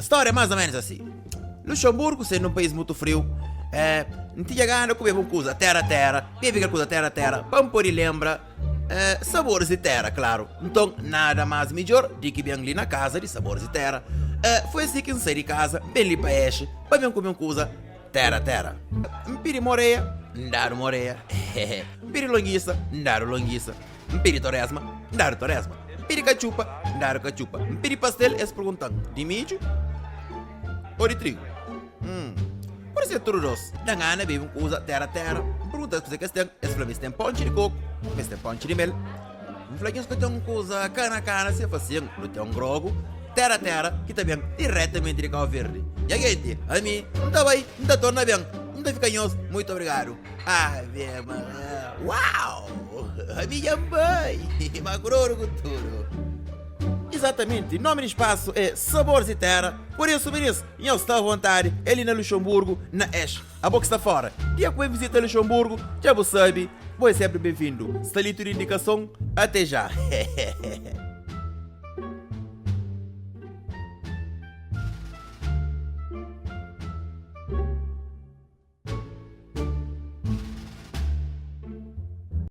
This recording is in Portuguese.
história é mais ou menos assim. Luxemburgo, sendo um país muito frio, não tinha gana de comer uma coisa terra, bebe aquela coisa terra, para pôr e lembra sabores de terra, claro. Então, nada mais melhor do que bem ali na casa de sabores de terra. Foi assim que eu saí de casa, bem ali para este, para bem comer uma coisa terra. Mpiri moreia, ndaru moreia. Mpiri longuiça, ndaru longuiça. Mpiri torresma, ndaru torresma. Mpiri cachupa, ndaru cachupa. Mpiri pastel, es perguntando, de milho ou de trigo? Por isso é tudo doce. Da gana, bebe uma coisa terra. Pergunta se você tem, es flamengo tem ponte de coco, mas tem ponte de mel. Um flamengo que tem uma coisa cana, se fazia, não tem um grogo. Terra, que também diretamente de Cabo Verde. E a gente, a mim, não está bem, não está torna bem, não está ficando, muito obrigado. Minha mãe, uau! A minha mãe, magro tudo. Exatamente, o nome do espaço é Sabores e Terra. Por isso, eu estou à vontade, ele na Luxemburgo, na Esch. A boca está fora. Dia que vem visitar Luxemburgo, já você sabe, você é sempre bem-vindo. Está ali tua indicação, até já.